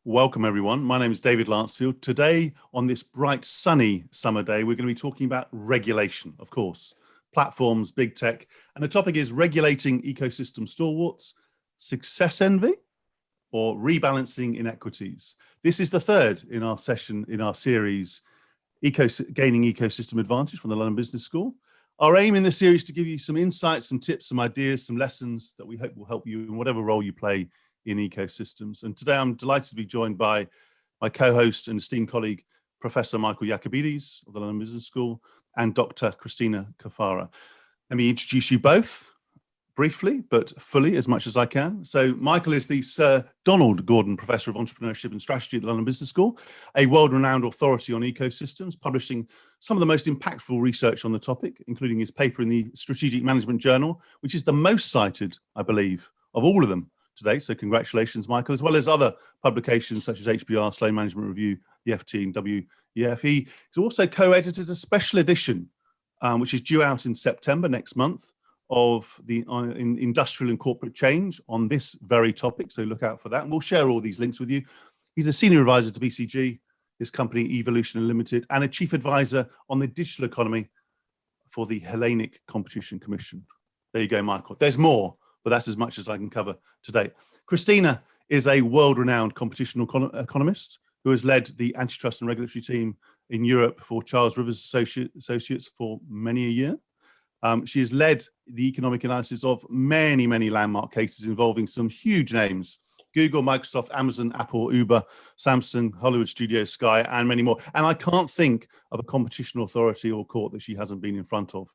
Welcome, everyone. My name is David Lansfield. Today, on this bright, sunny summer day, we're going to be talking about regulation, of course, platforms, big tech. And the topic is regulating ecosystem stalwarts, success envy, or rebalancing inequities. This is the third in our session, in our series, Gaining Ecosystem Advantage from the London Business School. Our aim in this series is to give you some insights, some tips, some ideas, some lessons that we hope will help you in whatever role you play in ecosystems. And today I'm delighted to be joined by my co-host and esteemed colleague, Professor Michael Yacobides of the London Business School and Dr. Cristina Caffarra. Let me introduce you both briefly, but fully as much as I can. So Michael is the Sir Donald Gordon Professor of Entrepreneurship and Strategy at the London Business School, a world-renowned authority on ecosystems, publishing some of the most impactful research on the topic, including his paper in the Strategic Management Journal, which is the most cited, I believe, of all of them today. So congratulations, Michael, as well as other publications such as HBR, Sloan Management Review, the FT and WEF. He's also co-edited a special edition, which is due out in September next month, of the in industrial and corporate change on this very topic. So look out for that. And we'll share all these links with you. He's a senior advisor to BCG, his company Evolution Limited, and a chief advisor on the digital economy for the Hellenic Competition Commission. There you go, Michael. There's more, but that's as much as I can cover today. Cristina is a world-renowned competition economist who has led the antitrust and regulatory team in Europe for Charles Rivers Associates for many a year. She has led the economic analysis of many, many landmark cases involving some huge names: Google, Microsoft, Amazon, Apple, Uber, Samsung, Hollywood Studios, Sky, and many more. And I can't think of a competition authority or court that she hasn't been in front of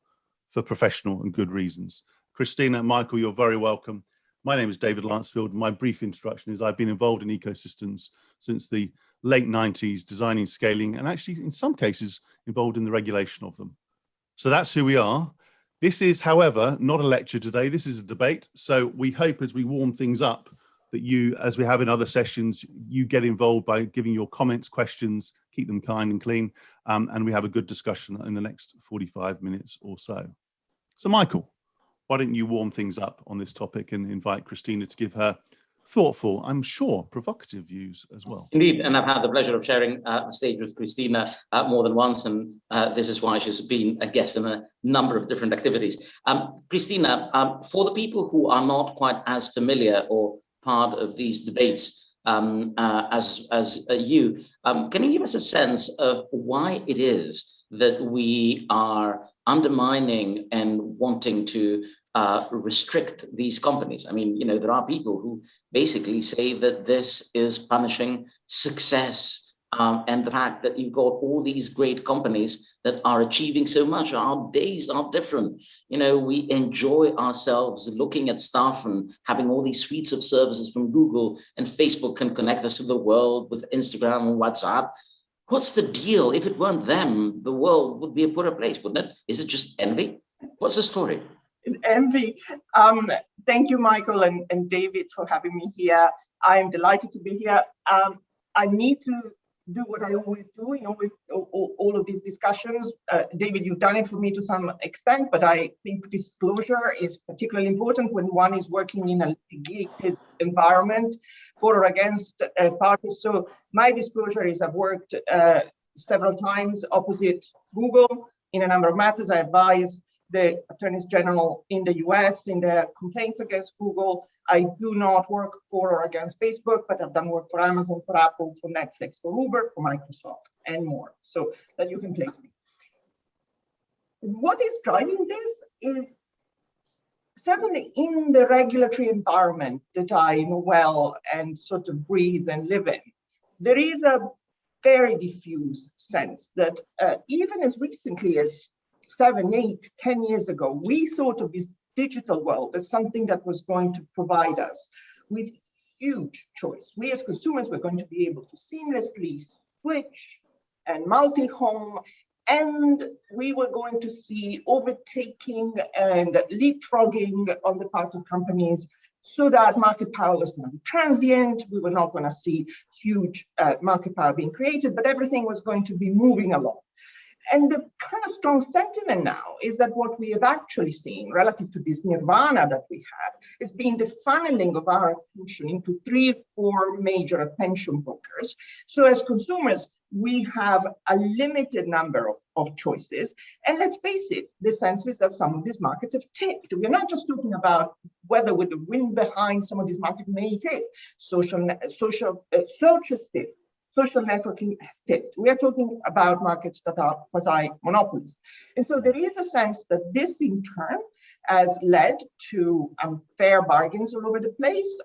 for professional and good reasons. Cristina, Michael, you're very welcome. My name is David Lansfield. My brief introduction is I've been involved in ecosystems since the late 90s, designing, scaling, and actually in some cases involved in the regulation of them. So that's who we are. This is, however, not a lecture today. This is a debate. So we hope as we warm things up that you, as we have in other sessions, you get involved by giving your comments, questions, keep them kind and clean, and we have a good discussion in the next 45 minutes or so. So Michael, why don't you warm things up on this topic and invite Cristina to give her thoughtful, I'm sure, provocative views as well. Indeed, and I've had the pleasure of sharing the stage with Cristina more than once, and this is why she's been a guest in a number of different activities. Cristina, for the people who are not quite as familiar or part of these debates as you, can you give us a sense of why it is that we are undermining and wanting to restrict these companies? I mean, you know, there are people who basically say that this is punishing success, and the fact that you've got all these great companies that are achieving so much. Our days are different. You know, we enjoy ourselves looking at stuff and having all these suites of services from Google, and Facebook can connect us to the world with Instagram and WhatsApp. What's the deal? If it weren't them, the world would be a poorer place, wouldn't it? Is it just envy? What's the story? Envy. Thank you, Michael and David, for having me here. I'm delighted to be here. I need to do what I always do in all of these discussions. David, you've done it for me to some extent, but I think disclosure is particularly important when one is working in a litigated environment for or against parties. So my disclosure is I've worked several times opposite Google in a number of matters. I advise the attorneys general in the US in their complaints against Google. I do not work for or against Facebook, but I've done work for Amazon, for Apple, for Netflix, for Uber, for Microsoft, and more, so that you can place me. What is driving this is certainly in the regulatory environment that I know well and sort of breathe and live in. There is a very diffuse sense that even as recently as 7, 8, 10 years ago, we thought of this digital world as something that was going to provide us with huge choice. We as consumers were going to be able to seamlessly switch and multi-home, and we were going to see overtaking and leapfrogging on the part of companies so that market power was going to be transient. We were not going to see huge market power being created, but everything was going to be moving along. And the kind of strong sentiment now is that what we have actually seen relative to this nirvana that we had is being the funneling of our attention into 3 or 4 major attention brokers. So as consumers, we have a limited number of choices. And let's face it, the sense is that some of these markets have tipped. We're not just talking about whether with the wind behind some of these markets may tip. Social networking has tipped. We are talking about markets that are quasi-monopolies. And so there is a sense that this in turn has led to unfair bargains all over the place,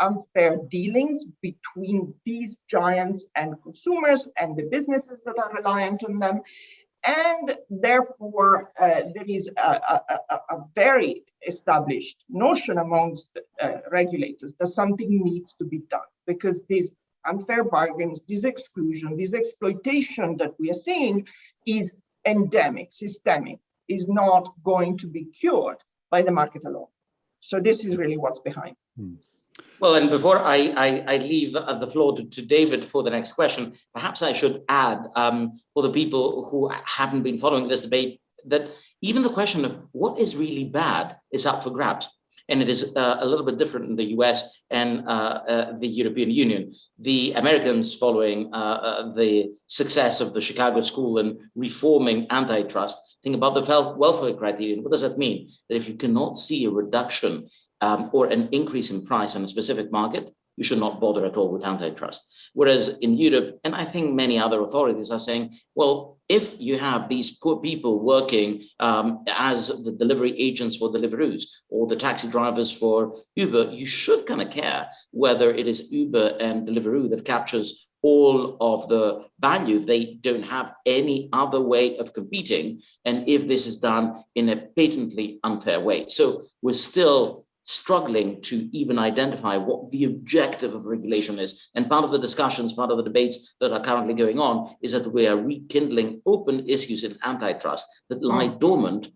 unfair dealings between these giants and consumers and the businesses that are reliant on them. And therefore, there is a very established notion amongst regulators that something needs to be done, because these unfair bargains, this exclusion, this exploitation that we are seeing is endemic, systemic, is not going to be cured by the market alone. So this is really what's behind. Well, and before I leave the floor to David for the next question, perhaps I should add for the people who haven't been following this debate that even the question of what is really bad is up for grabs. And it is a little bit different in the US and the European Union. The Americans, following the success of the Chicago School in reforming antitrust, think about the welfare criterion. What does that mean? That if you cannot see a reduction or an increase in price on a specific market, you should not bother at all with antitrust. Whereas in Europe, and I think many other authorities are saying, well, if you have these poor people working as the delivery agents for Deliveroo's or the taxi drivers for Uber, you should kind of care whether it is Uber and Deliveroo that captures all of the value. They don't have any other way of competing. And if this is done in a patently unfair way. So we're still struggling to even identify what the objective of regulation is. And part of the discussions, part of the debates that are currently going on is that we are rekindling open issues in antitrust that lie dormant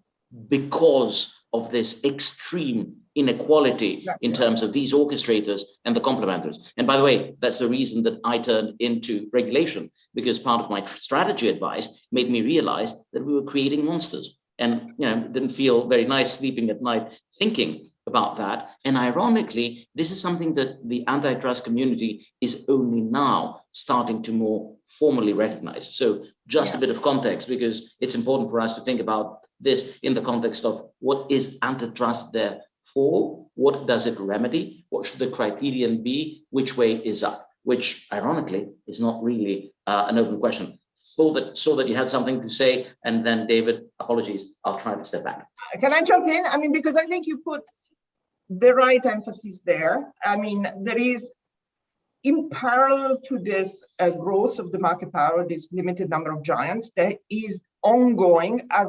because of this extreme inequality in terms of these orchestrators and the complementors. And by the way, that's the reason that I turned into regulation, because part of my strategy advice made me realize that we were creating monsters. And didn't feel very nice sleeping at night thinking about that. And ironically, this is something that the antitrust community is only now starting to more formally recognize. So just a bit of context, because it's important for us to think about this in the context of what is antitrust there for, what does it remedy, what should the criterion be, which way is up, which ironically is not really an open question. So that you had something to say, and then David, apologies, I'll try to step back. Can I jump in? I mean, because I think you put the right emphasis there. I mean, there is, in parallel to this growth of the market power, this limited number of giants, there is ongoing a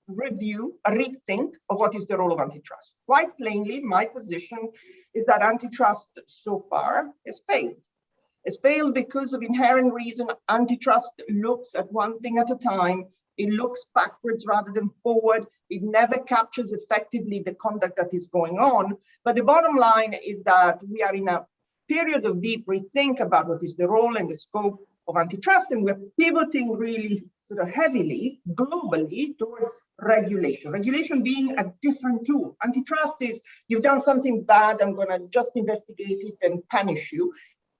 review, a rethink of what is the role of antitrust. Quite plainly, my position is that antitrust so far has failed. It's failed because of inherent reason. Antitrust looks at one thing at a time. It looks backwards rather than forward. It never captures effectively the conduct that is going on. But the bottom line is that we are in a period of deep rethink about what is the role and the scope of antitrust, and we're pivoting really sort of heavily, globally, towards regulation. Regulation being a different tool. Antitrust is, you've done something bad, I'm going to just investigate it and punish you.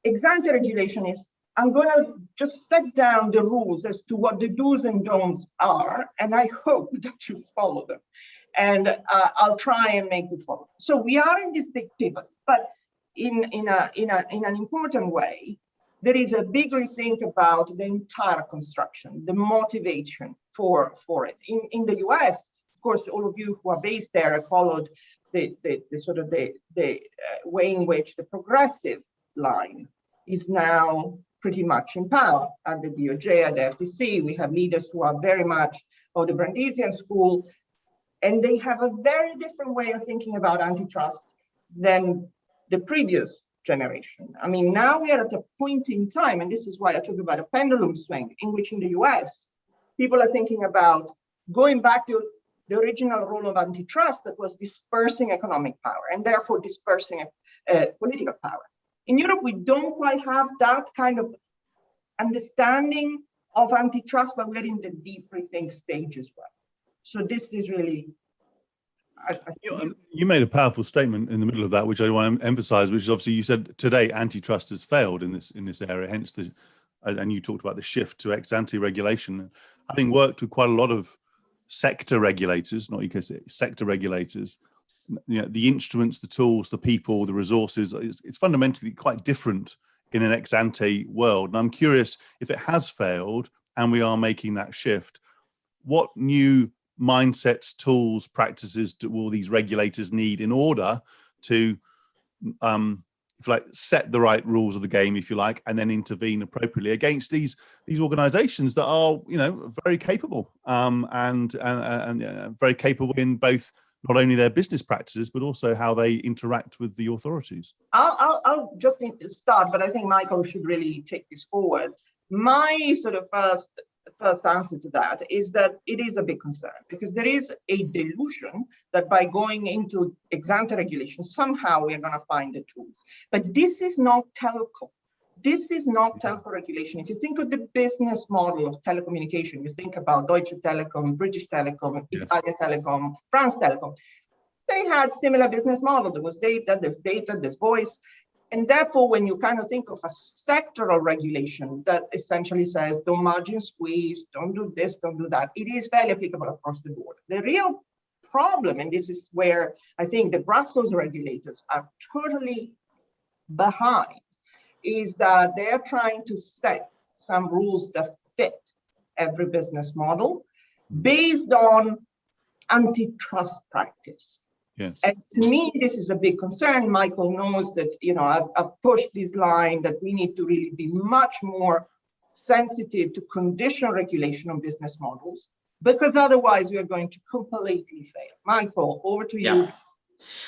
Ex-ante regulation is, I'm going to just set down the rules as to what the do's and don'ts are, and I hope that you follow them. And I'll try and make you follow. So we are in this big pivot, but in an important way, there is a big rethink about the entire construction, the motivation for it. In the US, of course, all of you who are based there have followed the way in which the progressive line is now pretty much in power at the DOJ, at the FTC. We have leaders who are very much of the Brandisian school, and they have a very different way of thinking about antitrust than the previous generation. I mean, now we are at a point in time, and this is why I talk about a pendulum swing, in which in the US, people are thinking about going back to the original role of antitrust that was dispersing economic power and therefore dispersing political power. In Europe, we don't quite have that kind of understanding of antitrust, but we're in the deep rethink stage as well. So this is really... You made a powerful statement in the middle of that, which I want to emphasize, which is obviously you said today antitrust has failed in this area, hence and you talked about the shift to ex-ante regulation. Having worked with quite a lot of sector regulators, not ecosystem, sector regulators, the instruments, the tools, the people, the resources, it's fundamentally quite different in an ex-ante world. And I'm curious, if it has failed and we are making that shift, what new mindsets, tools, practices will these regulators need in order to set the right rules of the game, if you like, and then intervene appropriately against these organizations that are, very capable and very capable in both not only their business practices, but also how they interact with the authorities? I'll just start, but I think Michael should really take this forward. My sort of first answer to that is that it is a big concern, because there is a delusion that by going into ex-ante regulation, somehow we're going to find the tools. But this is not telco. This is not telco regulation. If you think of the business model of telecommunication, you think about Deutsche Telekom, British Telecom, Italia Telecom, France Telecom. They had similar business model. There was data, there's voice. And therefore, when you kind of think of a sectoral regulation that essentially says, don't margin squeeze, don't do this, don't do that, it is fairly applicable across the board. The real problem, and this is where I think the Brussels regulators are totally behind, is that they're trying to set some rules that fit every business model based on antitrust practice. Yes. And to me, this is a big concern. Michael knows that, I've pushed this line that we need to really be much more sensitive to conditional regulation on business models, because otherwise we are going to completely fail. Michael, over to you. Yeah,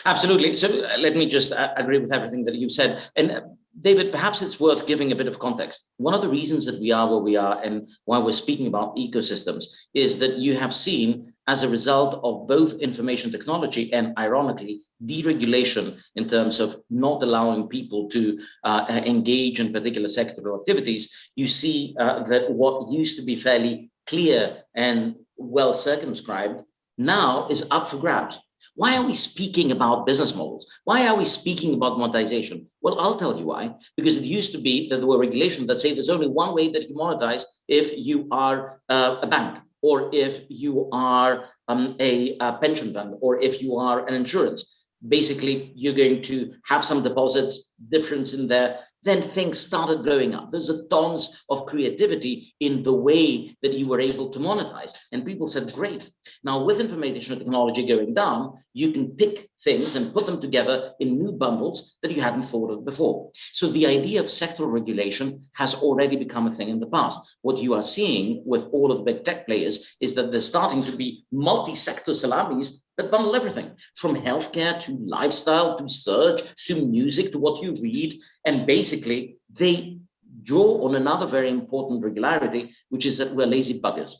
absolutely. So let me just agree with everything that you've said. And David, perhaps it's worth giving a bit of context. One of the reasons that we are where we are and why we're speaking about ecosystems is that you have seen, as a result of both information technology and, ironically, deregulation in terms of not allowing people to engage in particular sectoral activities, you see that what used to be fairly clear and well circumscribed now is up for grabs. Why are we speaking about business models? Why are we speaking about monetization? Well, I'll tell you why. Because it used to be that there were regulations that say there's only one way that you monetize if you are a bank, or if you are a pension fund, or if you are an insurance. Basically, you're going to have some deposits, difference in there. Then things started growing up. There's a tons of creativity in the way that you were able to monetize. And people said, great. Now, with information technology going down, you can pick things and put them together in new bundles that you hadn't thought of before. So the idea of sectoral regulation has already become a thing in the past. What you are seeing with all of the big tech players is that there's starting to be multi-sector salamis that bundle everything, from healthcare to lifestyle to search to music to what you read. And basically, they draw on another very important regularity, which is that we're lazy buggers.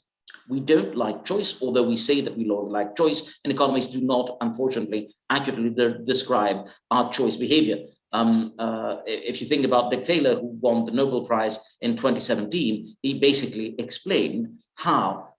We don't like choice, although we say that we like choice, and economists do not, unfortunately, accurately describe our choice behavior. If you think about Dick Taylor, who won the Nobel Prize in 2017, he basically explained how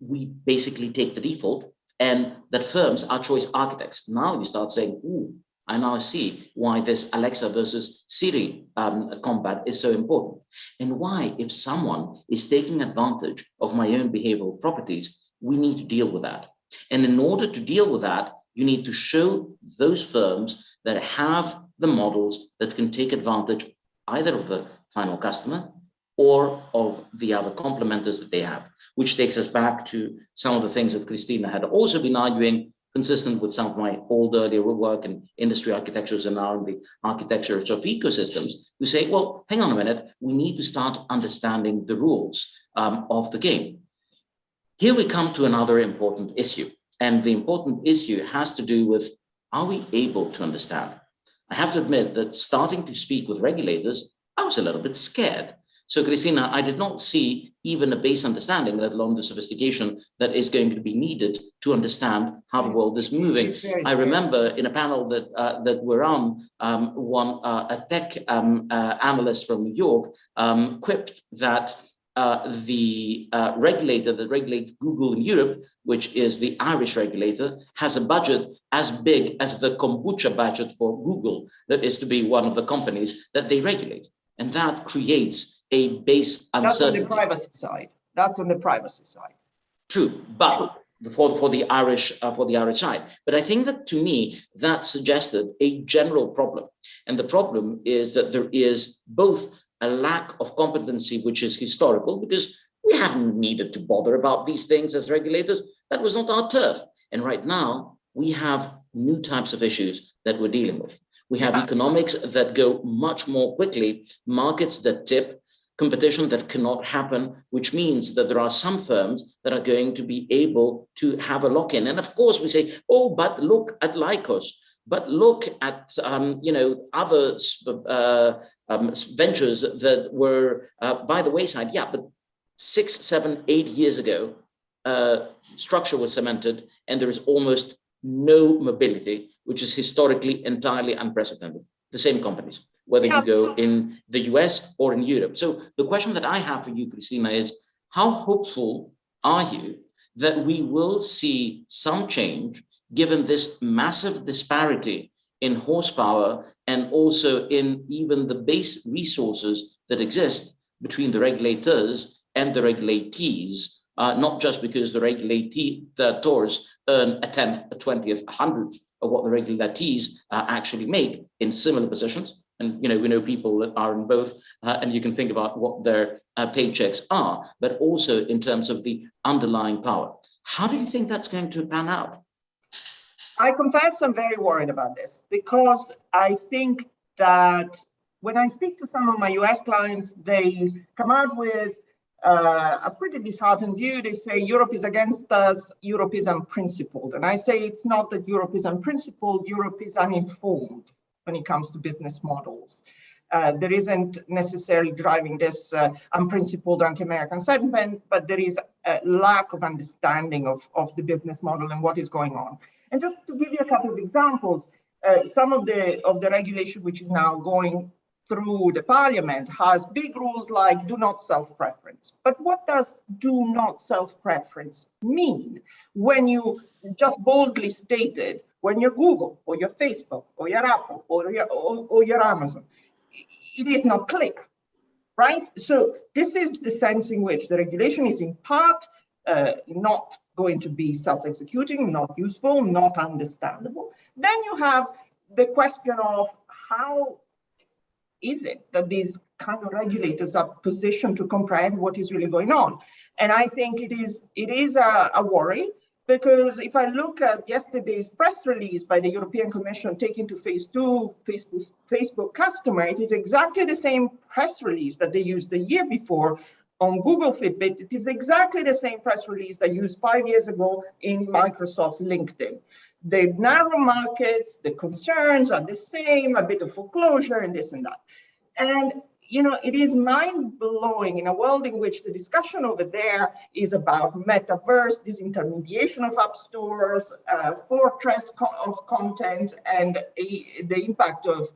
we basically take the default and that firms are choice architects. Now you start saying, ooh, I now see why this Alexa versus Siri combat is so important, and why, if someone is taking advantage of my own behavioral properties, we need to deal with that. And in order to deal with that, you need to show those firms that have the models that can take advantage either of the final customer or of the other complementors that they have, which takes us back to some of the things that Cristina had also been arguing, consistent with some of my old earlier work in industry architectures and now in the architectures of ecosystems, who say, well, hang on a minute, we need to start understanding the rules of the game. Here we come to another important issue. And the important issue has to do with, are we able to understand? I have to admit that starting to speak with regulators, I was a little bit scared. So, Cristina, I did not see even a base understanding, let alone the sophistication that is going to be needed to understand how the world is moving. I remember in a panel that we're on, a tech analyst from New York quipped that the regulator that regulates Google in Europe, which is the Irish regulator, has a budget as big as the kombucha budget for Google, that is to be one of the companies that they regulate. And that creates a base uncertainty. That's on the privacy side. That's on the privacy side. True, but for the Irish side. But I think that, to me, that suggested a general problem. And the problem is that there is both a lack of competency, which is historical, because we haven't needed to bother about these things as regulators. That was not our turf. And right now, we have new types of issues that we're dealing with. We have economics that go much more quickly, markets that tip, competition that cannot happen, which means that there are some firms that are going to be able to have a lock-in. And of course, we say, oh, but look at Lycos. But look at other ventures that were by the wayside. Yeah, but 6, 7, 8 years ago, structure was cemented, and there is almost no mobility, which is historically entirely unprecedented. The same companies, whether you go in the US or in Europe. So the question that I have for you, Cristina, is how hopeful are you that we will see some change, given this massive disparity in horsepower and also in even the base resources that exist between the regulators and the regulatees, not just because the regulators earn a 10th, a 20th, a 100th of what the regulatees actually make in similar positions. And we know people that are in both, and you can think about what their paychecks are, but also in terms of the underlying power. How do you think that's going to pan out? I confess I'm very worried about this, because I think that when I speak to some of my US clients, they come out with a pretty disheartened view. They say Europe is against us, Europe is unprincipled. And I say it's not that Europe is unprincipled, Europe is uninformed when it comes to business models. There isn't necessarily driving this unprincipled anti-American sentiment, but there is a lack of understanding of the business model and what is going on. And just to give you a couple of examples, some of the regulation which is now going through the parliament has big rules like do not self-preference. But what does do not self-preference mean when you just boldly stated, when you're Google or your Facebook or your Apple or your Amazon? It is not clear, right? So this is the sense in which the regulation is in part not going to be self-executing, not useful, not understandable. Then you have the question of how is it that these kind of regulators are positioned to comprehend what is really going on? And I think it is a worry, because if I look at yesterday's press release by the European Commission taking to phase 2 Facebook customer, it is exactly the same press release that they used the year before on Google Fitbit. It is exactly the same press release they used 5 years ago in Microsoft LinkedIn. The narrow markets, the concerns are the same, a bit of foreclosure and this and that. And it is mind-blowing in a world in which the discussion over there is about metaverse, disintermediation of app stores, fortress of content, and the impact of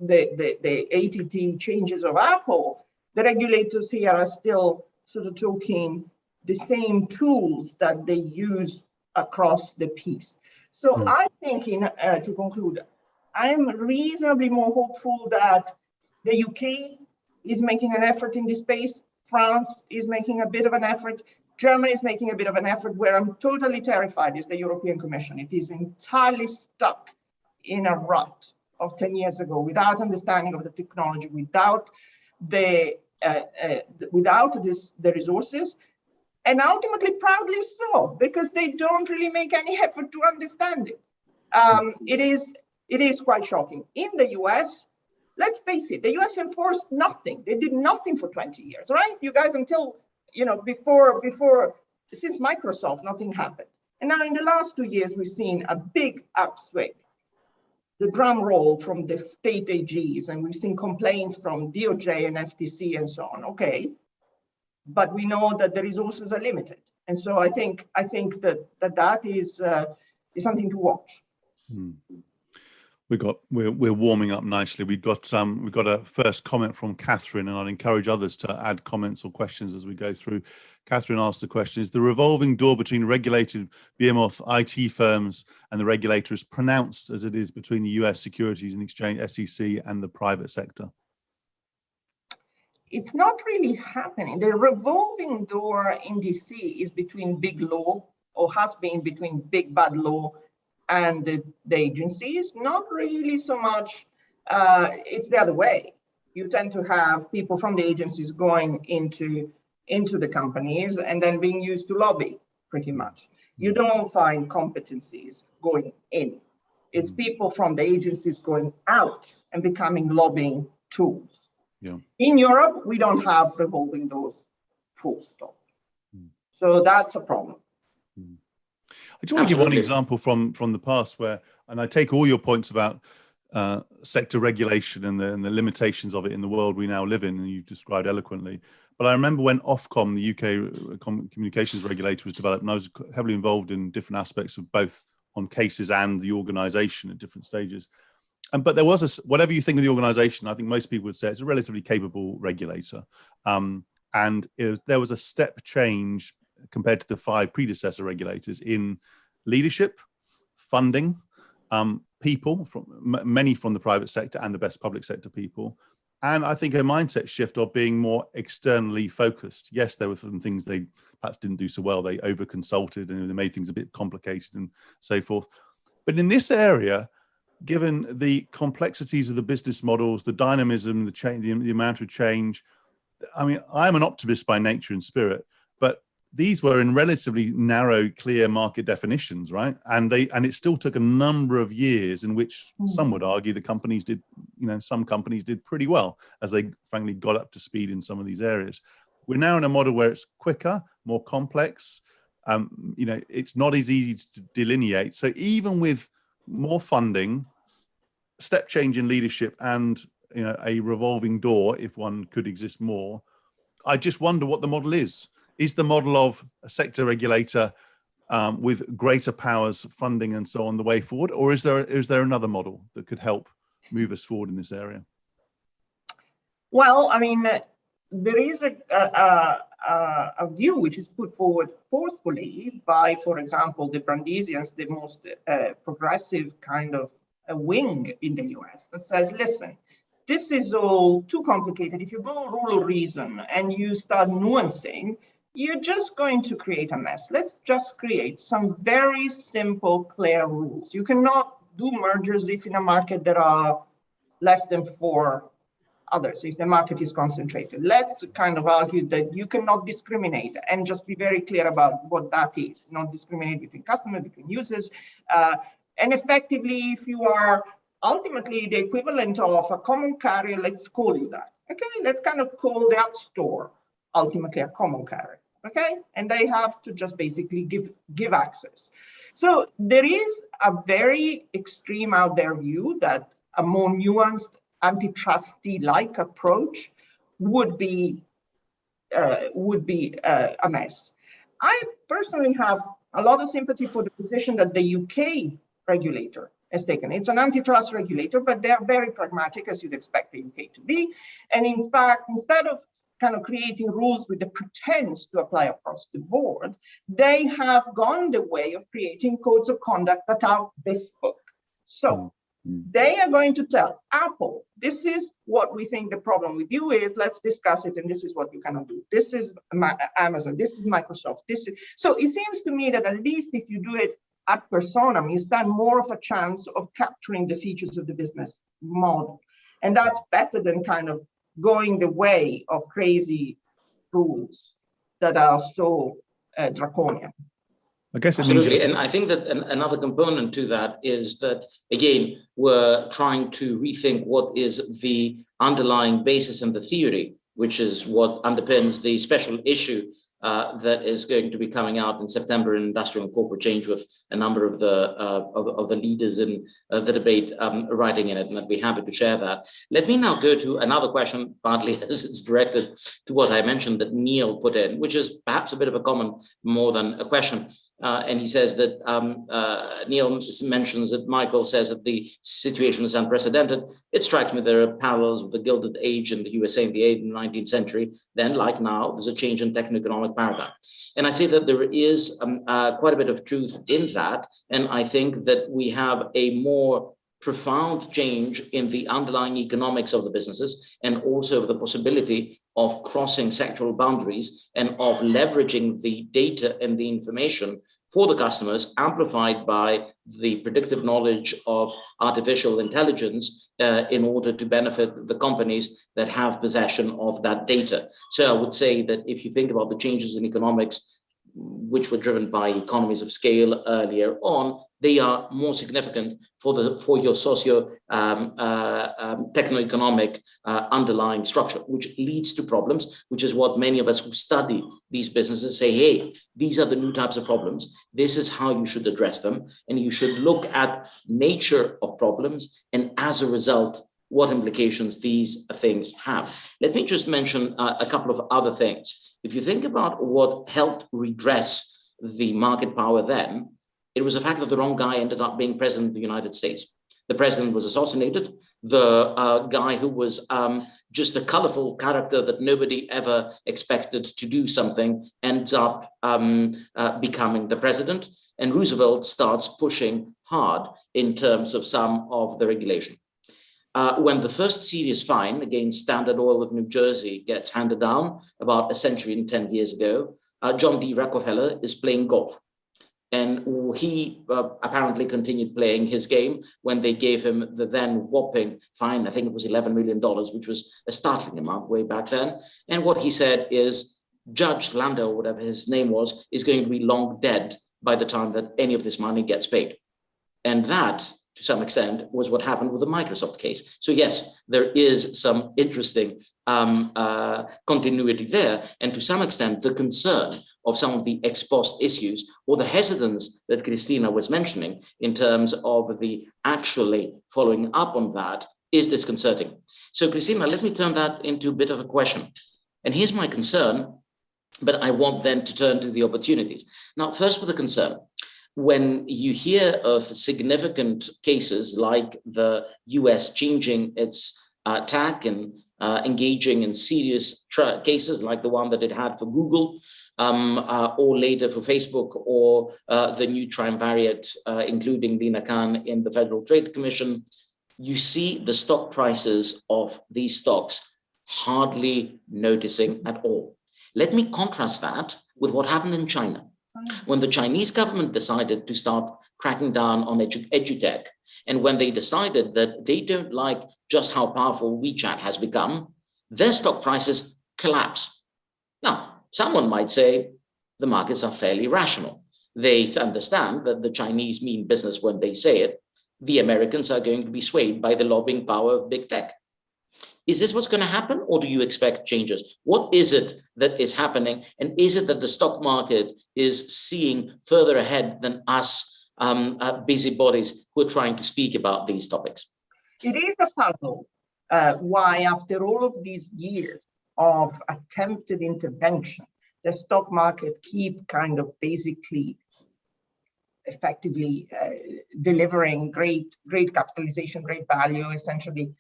the ATT changes of Apple. The regulators here are still sort of talking the same tools that they use across the piece. So I think, to conclude, I'm reasonably more hopeful that the UK is making an effort in this space. France is making a bit of an effort. Germany is making a bit of an effort. Where I'm totally terrified is the European Commission. It is entirely stuck in a rut of 10 years ago, without understanding of the technology, without the resources, and ultimately proudly so, because they don't really make any effort to understand it. It is quite shocking. In the US, let's face it, the US enforced nothing. They did nothing for 20 years, right? You guys, until, since Microsoft, nothing happened. And now in the last 2 years, we've seen a big upswing, the drum roll from the state AGs, and we've seen complaints from DOJ and FTC and so on. Okay, but we know that the resources are limited. And so I think that is something to watch. We're warming up nicely. We've got a first comment from Catherine, and I'll encourage others to add comments or questions as we go through. Catherine asked the question: is the revolving door between regulated behemoth IT firms and the regulator as pronounced as it is between the US Securities and Exchange SEC and the private sector? It's not really happening. The revolving door in DC is between big law, or has been between big bad law, and the agencies. Not really so much. It's the other way. You tend to have people from the agencies going into the companies and then being used to lobby, pretty much. You don't find competencies going in. It's people from the agencies going out and becoming lobbying tools. Yeah. In Europe, we don't have revolving doors, full stop. So that's a problem. I just want to give one example from the past where, and I take all your points about sector regulation and the limitations of it in the world we now live in, and you've described eloquently. But I remember when Ofcom, the UK communications regulator, was developed, and I was heavily involved in different aspects of both on cases and the organisation at different stages. But there was whatever you think of the organisation, I think most people would say it's a relatively capable regulator. There was a step change compared to the 5 predecessor regulators in leadership, funding, people, many from the private sector and the best public sector people. And I think a mindset shift of being more externally focused. Yes, there were some things they perhaps didn't do so well. They over-consulted and they made things a bit complicated and so forth. But in this area, given the complexities of the business models, the dynamism, the change, the amount of change, I mean, I'm an optimist by nature and spirit, but these were in relatively narrow, clear market definitions, right? And it still took a number of years in which some would argue the companies did, some companies did pretty well as they frankly got up to speed in some of these areas. We're now in a model where it's quicker, more complex. It's not as easy to delineate. So even with more funding, step change in leadership, and a revolving door, if one could exist more, I just wonder what the model is. Is the model of a sector regulator with greater powers, funding, and so on the way forward, or is there another model that could help move us forward in this area? Well, I mean, there is a view which is put forward forcefully by, for example, the Brandisians, the most progressive kind of a wing in the US, that says, listen, this is all too complicated. If you go rule of reason and you start nuancing, you're just going to create a mess. Let's just create some very simple, clear rules. You cannot do mergers if in a market there are less than 4 others, if the market is concentrated. Let's kind of argue that you cannot discriminate and just be very clear about what that is. Not discriminate between customers, between users. And effectively, if you are ultimately the equivalent of a common carrier, let's call you that. Okay, let's kind of call the App Store ultimately a common carrier. Okay, and they have to just basically give access. So there is a very extreme out there view that a more nuanced antitrusty-like approach would be a mess. I personally have a lot of sympathy for the position that the UK regulator has taken. It's an antitrust regulator, but they're very pragmatic, as you'd expect the UK to be. And in fact, instead of kind of creating rules with the pretense to apply across the board, they have gone the way of creating codes of conduct that are bespoke. So they are going to tell Apple, this is what we think the problem with you is, let's discuss it, and this is what you cannot do. This is Amazon, this is Microsoft. So it seems to me that at least if you do it ad personam, you stand more of a chance of capturing the features of the business model. And that's better than kind of going the way of crazy rules that are so draconian. I guess it absolutely, means and I think that another component to that is that, again, we're trying to rethink what is the underlying basis and the theory, which is what underpins the special issue that is going to be coming out in September in Industrial and Corporate Change, with a number of the leaders in the debate writing in it, and I'd be happy to share that. Let me now go to another question, partly as it's directed to what I mentioned that Neil put in, which is perhaps a bit of a comment more than a question. and he says that Neil mentions that Michael says that the situation is unprecedented. It strikes me there are parallels with the Gilded Age in the USA in the 18th and 19th century. Then, like now, there's a change in techno-economic paradigm. And I say that there is quite a bit of truth in that. And I think that we have a more profound change in the underlying economics of the businesses, and also of the possibility of crossing sectoral boundaries and of leveraging the data and the information for the customers, amplified by the predictive knowledge of artificial intelligence in order to benefit the companies that have possession of that data. So I would say that if you think about the changes in economics, which were driven by economies of scale earlier on, they are more significant for your socio techno-economic underlying structure, which leads to problems, which is what many of us who study these businesses say, hey, these are the new types of problems. This is how you should address them. And you should look at nature of problems, and as a result, what implications these things have. Let me just mention a couple of other things. If you think about what helped redress the market power then, it was the fact that the wrong guy ended up being president of the United States. The president was assassinated. The guy who was just a colorful character that nobody ever expected to do something ends up becoming the president. And Roosevelt starts pushing hard in terms of some of the regulation. When the first serious fine against Standard Oil of New Jersey gets handed down about a century and 10 years ago, John D. Rockefeller is playing golf. And he apparently continued playing his game when they gave him the then whopping fine. I think it was $11 million, which was a startling amount way back then. And what he said is, Judge Lando, whatever his name was, is going to be long dead by the time that any of this money gets paid. And that, to some extent, was what happened with the Microsoft case. So yes, there is some interesting continuity there. And to some extent, the concern of some of the ex post issues, or the hesitance that Cristina was mentioning in terms of the actually following up on that, is disconcerting. So Cristina, let me turn that into a bit of a question. And here's my concern, but I want then to turn to the opportunities. Now, first with the concern. When you hear of significant cases like the US changing its tack and engaging in serious cases like the one that it had for Google, or later for Facebook, or the new triumvirate, including Lina Khan in the Federal Trade Commission, you see the stock prices of these stocks hardly noticing at all. Let me contrast that with what happened in China. When the Chinese government decided to start cracking down on edutech, and when they decided that they don't like just how powerful WeChat has become, their stock prices collapse. Now, someone might say the markets are fairly rational. They understand that the Chinese mean business when they say it. The Americans are going to be swayed by the lobbying power of big tech. Is this what's going to happen, or do you expect changes? What is it that is happening? And is it that the stock market is seeing further ahead than us busybodies who are trying to speak about these topics? It is a puzzle why, after all of these years of attempted intervention, the stock market keep kind of basically effectively delivering great capitalization, great value, essentially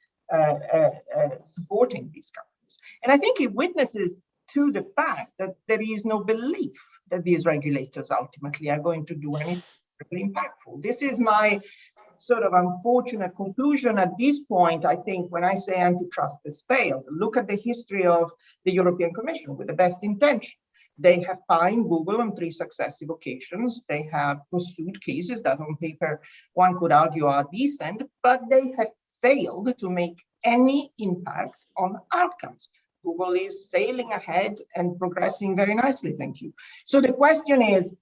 supporting these companies. And I think it witnesses to the fact that there is no belief that these regulators ultimately are going to do anything really impactful. This is my sort of unfortunate conclusion at this point. I think when I say antitrust has failed, look at the history of the European Commission with the best intention. They have fined Google on 3 successive occasions. They have pursued cases that on paper one could argue are decent, but they have failed to make any impact on outcomes. Google is sailing ahead and progressing very nicely, thank you. So the question is,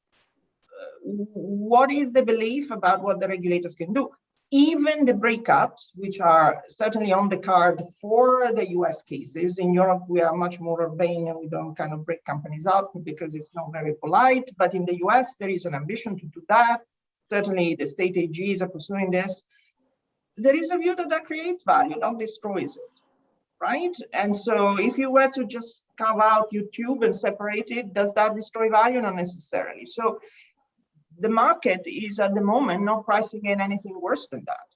what is the belief about what the regulators can do? Even the breakups, which are certainly on the card for the US cases. In Europe, we are much more urbane and we don't kind of break companies up because it's not very polite. But in the US, there is an ambition to do that. Certainly, the state AGs are pursuing this. There is a view that that creates value, not destroys it, right? And so if you were to just carve out YouTube and separate it, does that destroy value? Not necessarily. So the market is at the moment not pricing in anything worse than that.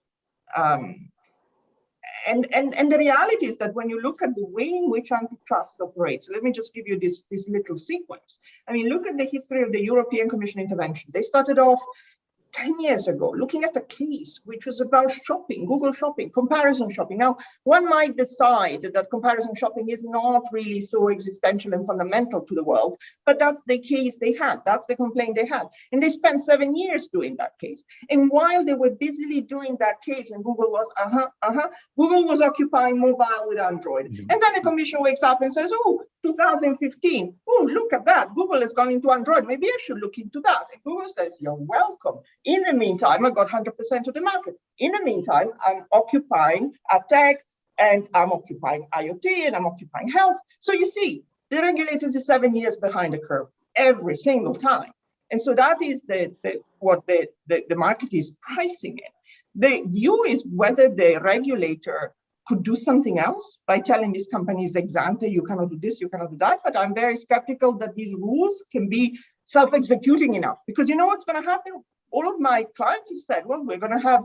And the reality is that when you look at the way in which antitrust operates, let me just give you this little sequence. I mean, look at the history of the European Commission intervention. They started off 10 years ago, looking at a case which was about shopping, Google shopping, comparison shopping. Now, one might decide that comparison shopping is not really so existential and fundamental to the world, but that's the case they had. That's the complaint they had. And they spent 7 years doing that case. And while they were busily doing that case, and Google was, Google was occupying mobile with Android. And then the commission wakes up and says, oh, 2015, oh, look at that. Google has gone into Android. Maybe I should look into that. And Google says, you're welcome. In the meantime, I got 100% of the market. In the meantime, I'm occupying tech, and I'm occupying IoT, and I'm occupying health. So you see, the regulators are 7 years behind the curve every single time. And so that is what the market is pricing in. The view is whether the regulator could do something else by telling these companies ex ante, you cannot do this, you cannot do that. But I'm very skeptical that these rules can be self-executing enough, because you know what's going to happen? All of my clients have said, well, we're going to have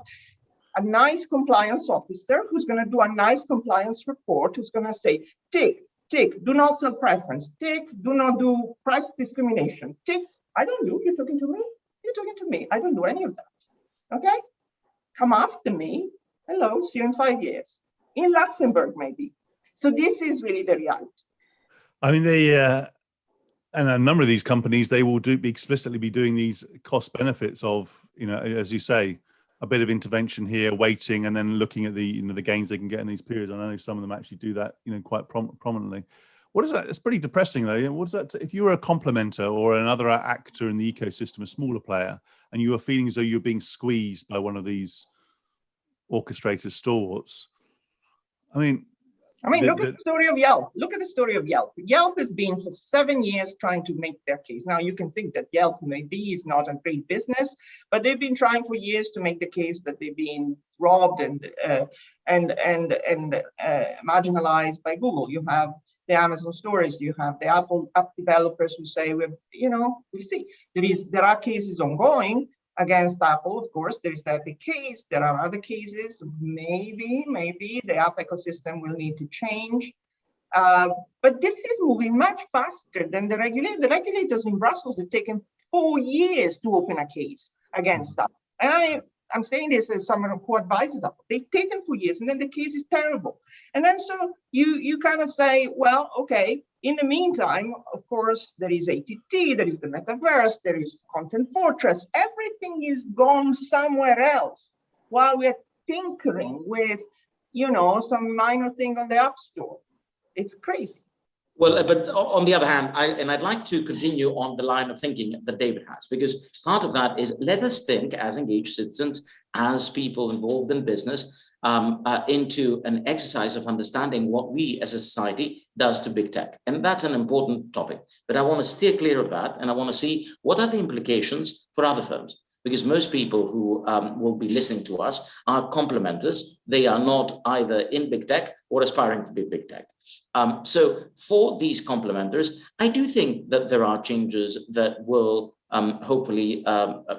a nice compliance officer who's going to do a nice compliance report, who's going to say, tick, do not sell preference, tick, do not do price discrimination, tick, I don't do, you're talking to me? You're talking to me, I don't do any of that, okay? Come after me, hello, see you in 5 years. In Luxembourg, maybe. So this is really the reality. I mean, and a number of these companies, they will explicitly be doing these cost benefits of, as you say, a bit of intervention here, waiting, and then looking at the, the gains they can get in these periods. I know some of them actually do that, quite prominently. What is that? It's pretty depressing, though. What is that? If you were a complementer or another actor in the ecosystem, a smaller player, and you were feeling as though you're being squeezed by one of these orchestrators, stalwarts, look at the story of Yelp. Look at the story of Yelp. Yelp has been for 7 years trying to make their case. Now you can think that Yelp maybe is not a great business, but they've been trying for years to make the case that they've been robbed and marginalized by Google. You have the Amazon stores, you have the Apple app developers who say, we see there are cases ongoing against Apple. Of course, there is the Epic case. There are other cases. Maybe the app ecosystem will need to change. But this is moving much faster than the regulator. The regulators in Brussels have taken 4 years to open a case against Apple. And I'm saying this as someone who advises Apple. They've taken 4 years, and then the case is terrible. And then so you kind of say, well, okay, in the meantime, of course, there is ATT, there is the metaverse, there is Content Fortress. Everything is gone somewhere else while we're tinkering with, some minor thing on the App Store. It's crazy. Well, but on the other hand, I'd like to continue on the line of thinking that David has, because part of that is, let us think as engaged citizens, as people involved in business, into an exercise of understanding what we as a society does to big tech. And that's an important topic, but I want to steer clear of that. And I want to see what are the implications for other firms, because most people who will be listening to us are complementors. They are not either in big tech or aspiring to be big tech. So for these complementors, I do think that there are changes that will hopefully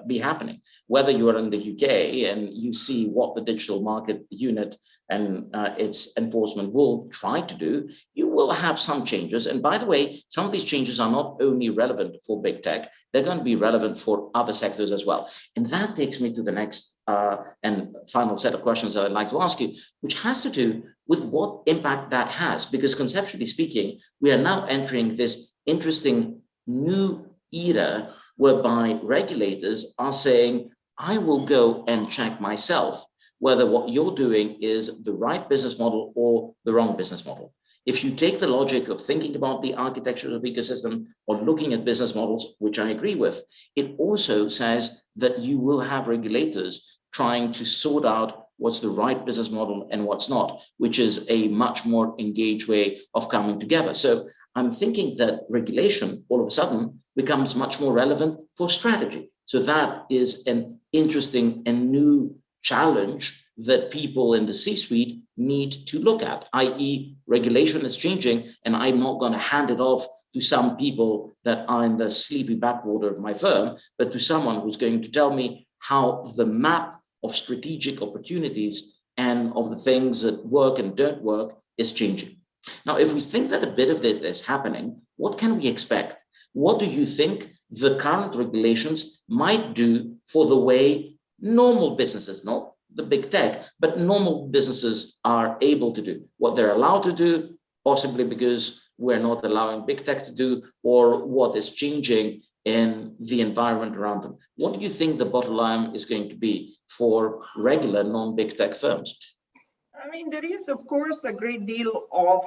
be happening. Whether you are in the UK and you see what the Digital Market Unit and its enforcement will try to do, you will have some changes. And by the way, some of these changes are not only relevant for big tech, they're going to be relevant for other sectors as well. And that takes me to the next and final set of questions that I'd like to ask you, which has to do with what impact that has. Because conceptually speaking, we are now entering this interesting new era whereby regulators are saying, I will go and check myself whether what you're doing is the right business model or the wrong business model. If you take the logic of thinking about the architecture of the ecosystem or looking at business models, which I agree with, it also says that you will have regulators trying to sort out what's the right business model and what's not, which is a much more engaged way of coming together. So I'm thinking that regulation all of a sudden becomes much more relevant for strategy. So that is an interesting and new challenge that people in the C-suite need to look at, i.e. regulation is changing and I'm not going to hand it off to some people that are in the sleepy backwater of my firm, but to someone who's going to tell me how the map of strategic opportunities and of the things that work and don't work is changing. Now, if we think that a bit of this is happening, what can we expect? What do you think the current regulations might do for the way normal businesses, not the big tech, but normal businesses are able to do what they're allowed to do, possibly because we're not allowing big tech to do, or what is changing in the environment around them? What do you think the bottom line is going to be for regular non-big tech firms? I mean, there is, of course, a great deal of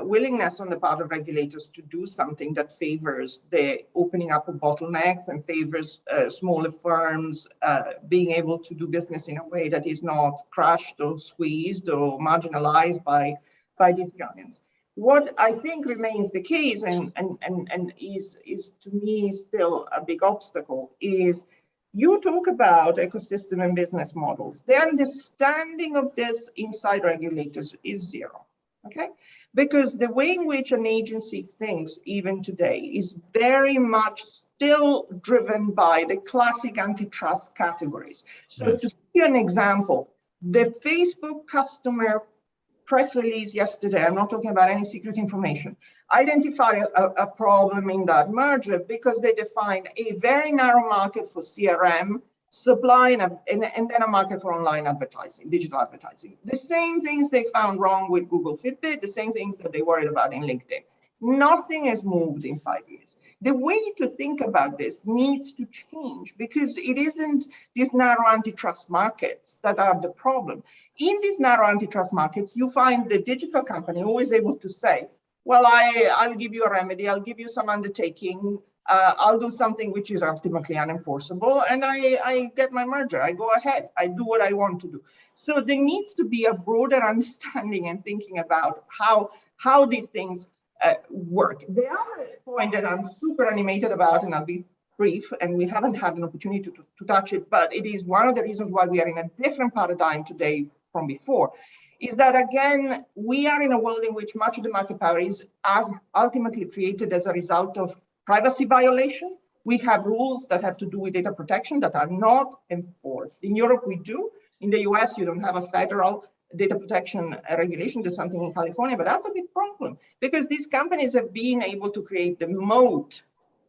willingness on the part of regulators to do something that favors the opening up of bottlenecks and favors smaller firms being able to do business in a way that is not crushed or squeezed or marginalized by these giants. What I think remains the case and is to me still a big obstacle is you talk about ecosystem and business models. The understanding of this inside regulators is zero. Okay, because the way in which an agency thinks even today is very much still driven by the classic antitrust categories. So yes. To give you an example, the Facebook customer press release yesterday, I'm not talking about any secret information, identified a problem in that merger because they defined a very narrow market for CRM, supply and then a market for online advertising, digital advertising. The same things they found wrong with Google Fitbit, the same things that they worried about in LinkedIn. Nothing has moved in 5 years. The way to think about this needs to change because it isn't these narrow antitrust markets that are the problem. In these narrow antitrust markets, you find the digital company always able to say, well, I'll give you a remedy, I'll give you some undertaking, I'll do something which is ultimately unenforceable, and I get my merger. I go ahead. I do what I want to do. So there needs to be a broader understanding and thinking about how these things work. The other point that I'm super animated about, and I'll be brief, and we haven't had an opportunity to touch it, but it is one of the reasons why we are in a different paradigm today from before, is that, again, we are in a world in which much of the market power is ultimately created as a result of privacy violation. We have rules that have to do with data protection that are not enforced. In Europe, we do. In the US, you don't have a federal data protection regulation. There's something in California, but that's a big problem because these companies have been able to create the moat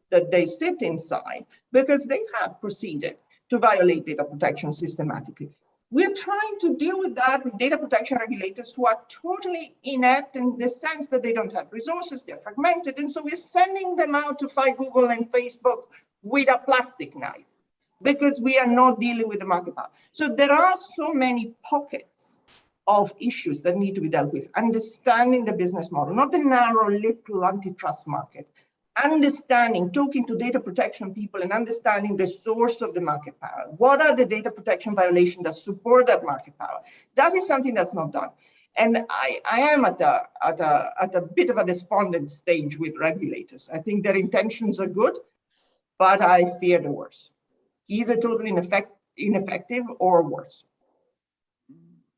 that they sit inside because they have proceeded to violate data protection systematically. We're trying to deal with that with data protection regulators who are totally inept in the sense that they don't have resources, they're fragmented. And so we're sending them out to fight Google and Facebook with a plastic knife because we are not dealing with the market power. So there are so many pockets of issues that need to be dealt with. Understanding the business model, not the narrow little antitrust market. Understanding, talking to data protection people and understanding the source of the market power. What are the data protection violations that support that market power? That is something that's not done. And I am at a bit of a despondent stage with regulators. I think their intentions are good, but I fear the worst. Either totally ineffective or worse.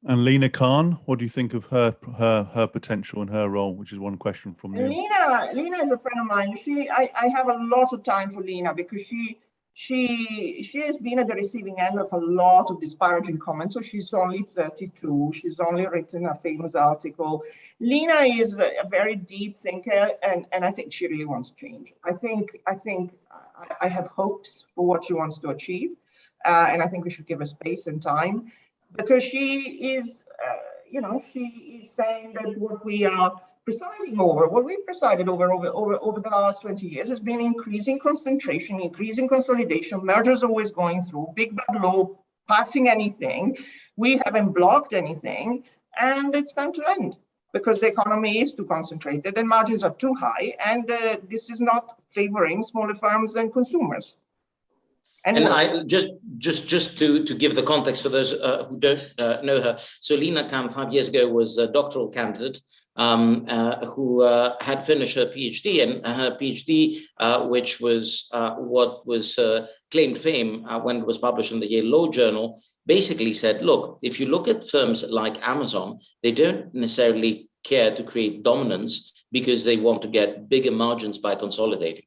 And Lina Khan, what do you think of her potential and her role, which is one question from you? Lina is a friend of mine. I have a lot of time for Lina because she has been at the receiving end of a lot of disparaging comments. So she's only 32. She's only written a famous article. Lina is a very deep thinker, and I think she really wants change. I have hopes for what she wants to achieve, and I think we should give her space and time. Because she is saying that what we are presiding over, what we've presided over the last 20 years has been increasing concentration, increasing consolidation, mergers always going through, big bad law, passing anything. We haven't blocked anything, and it's time to end because the economy is too concentrated and margins are too high, and this is not favoring smaller firms and consumers. And I just to give the context for those who don't know her. So Lina Khan 5 years ago was a doctoral candidate who had finished her PhD, and her PhD, which was what was claimed fame when it was published in the Yale Law Journal, basically said, look, if you look at firms like Amazon, they don't necessarily care to create dominance because they want to get bigger margins by consolidating.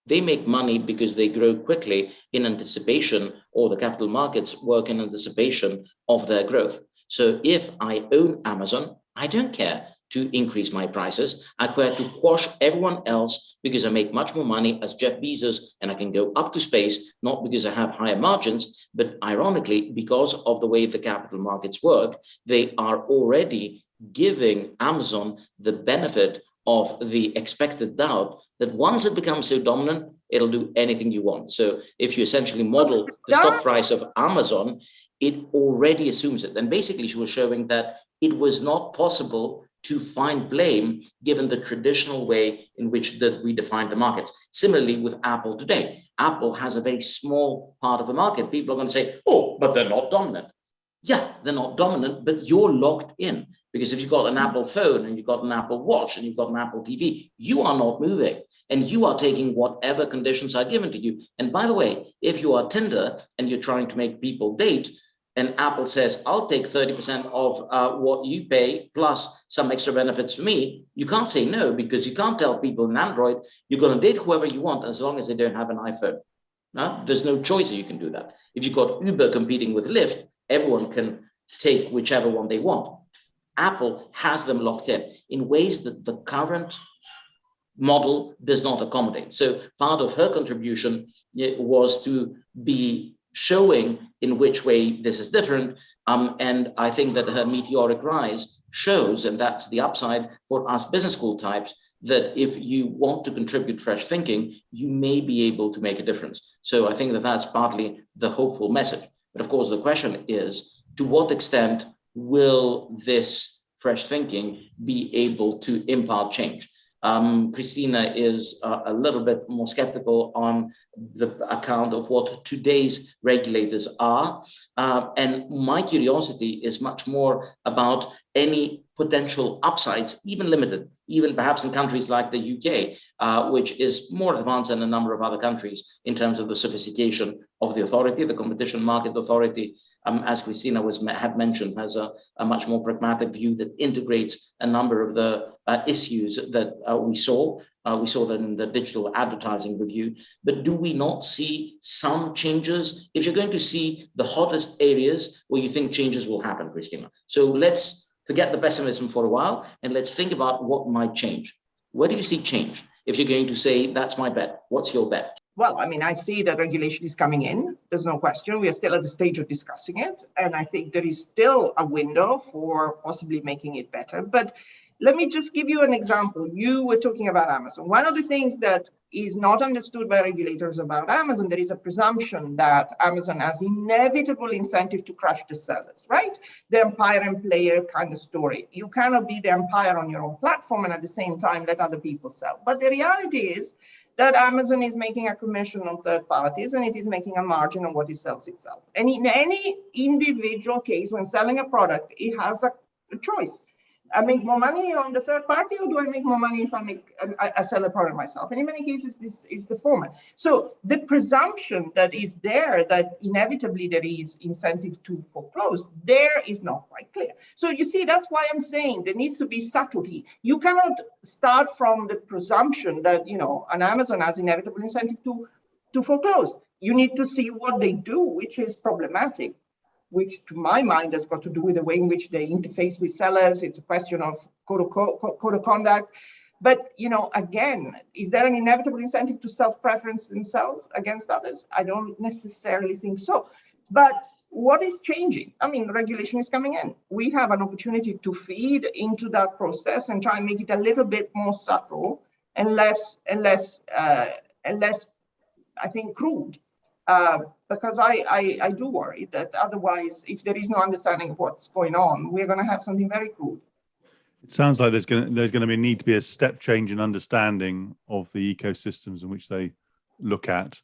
They make money because they grow quickly in anticipation, or the capital markets work in anticipation of their growth. So if I own Amazon, I don't care to increase my prices. I care to quash everyone else because I make much more money as Jeff Bezos and I can go up to space, not because I have higher margins, but ironically, because of the way the capital markets work, they are already giving Amazon the benefit of the expected doubt that once it becomes so dominant, it'll do anything you want. So if you essentially model the stock price of Amazon, it already assumes it. And basically she was showing that it was not possible to find blame given the traditional way in which we define the markets. Similarly with Apple today, Apple has a very small part of the market. People are going to say, oh, but they're not dominant. Yeah, they're not dominant, but you're locked in. Because if you've got an Apple phone and you've got an Apple Watch and you've got an Apple TV, you are not moving and you are taking whatever conditions are given to you. And by the way, if you are Tinder and you're trying to make people date, and Apple says, I'll take 30% of what you pay plus some extra benefits for me, you can't say no, because you can't tell people in Android, you're going to date whoever you want as long as they don't have an iPhone. No? There's no choice that you can do that. If you've got Uber competing with Lyft, everyone can take whichever one they want. Apple has them locked in ways that the current model does not accommodate. So part of her contribution was to be showing in which way this is different. And I think that her meteoric rise shows, and that's the upside for us business school types, that if you want to contribute fresh thinking, you may be able to make a difference. So I think that that's partly the hopeful message. But of course, the question is, to what extent will this fresh thinking be able to impart change? Cristina is a little bit more skeptical on the account of what today's regulators are. And my curiosity is much more about any potential upsides, even limited, even perhaps in countries like the UK, which is more advanced than a number of other countries in terms of the sophistication of the authority. The Competition Market Authority, as Cristina had mentioned, has a much more pragmatic view that integrates a number of the issues that we saw. We saw that in the digital advertising review. But do we not see some changes? If you're going to see the hottest areas where you think changes will happen, Cristina. So let's forget the pessimism for a while and let's think about what might change. Where do you see change? If you're going to say, that's my bet, what's your bet? Well, I mean, I see that regulation is coming in. There's no question. We are still at the stage of discussing it. And I think there is still a window for possibly making it better. But let me just give you an example. You were talking about Amazon. One of the things that is not understood by regulators about Amazon, there is a presumption that Amazon has inevitable incentive to crush the sellers, right? The empire and player kind of story. You cannot be the empire on your own platform and at the same time let other people sell. But the reality is that Amazon is making a commission on third parties and it is making a margin on what it sells itself. And in any individual case, when selling a product, it has a choice. I make more money on the third party, or do I make more money if I sell a product myself? And in many cases, this is the former. So the presumption that is there, that inevitably there is incentive to foreclose, there is not quite clear. So you see, that's why I'm saying there needs to be subtlety. You cannot start from the presumption that, you know, an Amazon has inevitable incentive to foreclose. You need to see what they do, which is problematic, which to my mind has got to do with the way in which they interface with sellers. It's a question of code of conduct. But, you know, again, is there an inevitable incentive to self-preference themselves against others? I don't necessarily think so. But what is changing? I mean, regulation is coming in. We have an opportunity to feed into that process and try and make it a little bit more subtle and less, I think, crude. Because I do worry that otherwise, if there is no understanding of what's going on, we're going to have something very crude. It sounds like there's going to need to be a step change in understanding of the ecosystems in which they look at,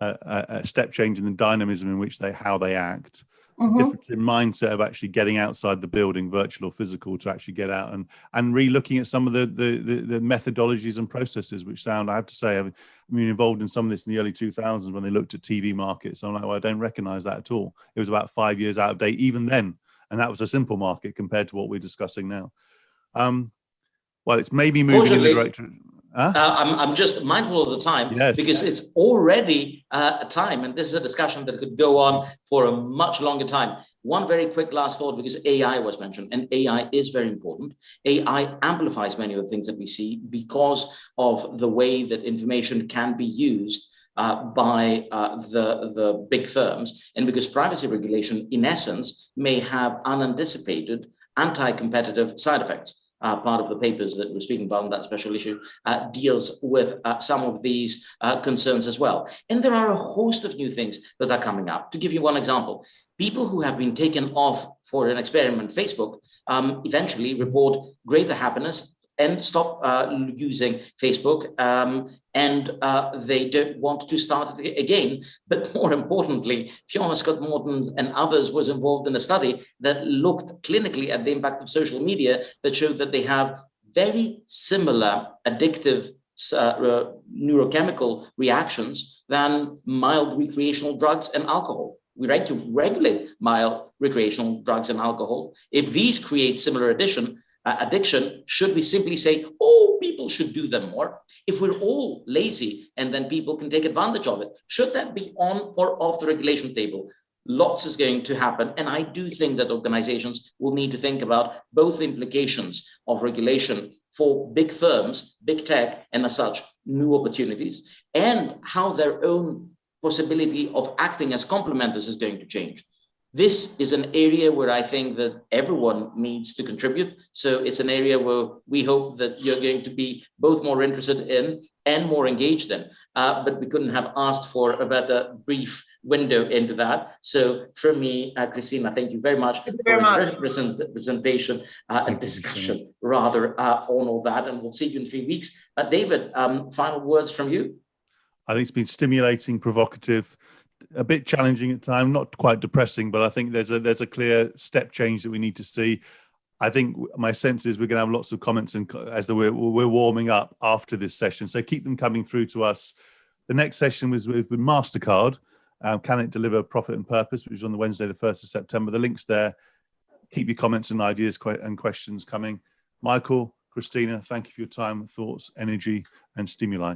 a step change in the dynamism in which how they act, a difference in mindset of actually getting outside the building, virtual or physical, to actually get out and re-looking at some of the methodologies and processes, which sound, I have to say, I've been involved in some of this in the early 2000s when they looked at TV markets. I'm like, well, I don't recognize that at all. It was about 5 years out of date even then. And that was a simple market compared to what we're discussing now. Well, it's maybe moving in the direction. I'm just mindful of the time, because it's already a time, and this is a discussion that could go on for a much longer time. One very quick last thought, because AI was mentioned, and AI is very important. AI amplifies many of the things that we see because of the way that information can be used by the big firms, and because privacy regulation, in essence, may have unanticipated anti-competitive side effects. Part of the papers that we're speaking about in that special issue deals with some of these concerns as well. And there are a host of new things that are coming up. To give you one example, people who have been taken off for an experiment, Facebook, eventually report greater happiness and stop using Facebook, and they don't want to start it again. But more importantly, Fiona Scott-Morton and others was involved in a study that looked clinically at the impact of social media that showed that they have very similar addictive neurochemical reactions than mild recreational drugs and alcohol. We like to regulate mild recreational drugs and alcohol. If these create similar addiction, should we simply say, oh, people should do them more? If we're all lazy and then people can take advantage of it, should that be on or off the regulation table? Lots is going to happen. And I do think that organizations will need to think about both the implications of regulation for big firms, big tech, and as such, new opportunities, and how their own possibility of acting as complementors is going to change. This is an area where I think that everyone needs to contribute. So it's an area where we hope that you're going to be both more interested in and more engaged in. But we couldn't have asked for a better brief window into that. So for me, Cristina, thank you very much for the presentation and discussion rather on all that. And we'll see you in 3 weeks. David, final words from you? I think it's been stimulating, provocative, a bit challenging at times, not quite depressing, but I think there's a clear step change that we need to see. I think my sense is we're going to have lots of comments and as we're warming up after this session. So keep them coming through to us. The next session was with MasterCard. Can it deliver profit and purpose, which is on the Wednesday, the 1st of September. The link's there. Keep your comments and ideas and questions coming. Michael, Cristina, thank you for your time, thoughts, energy, and stimuli.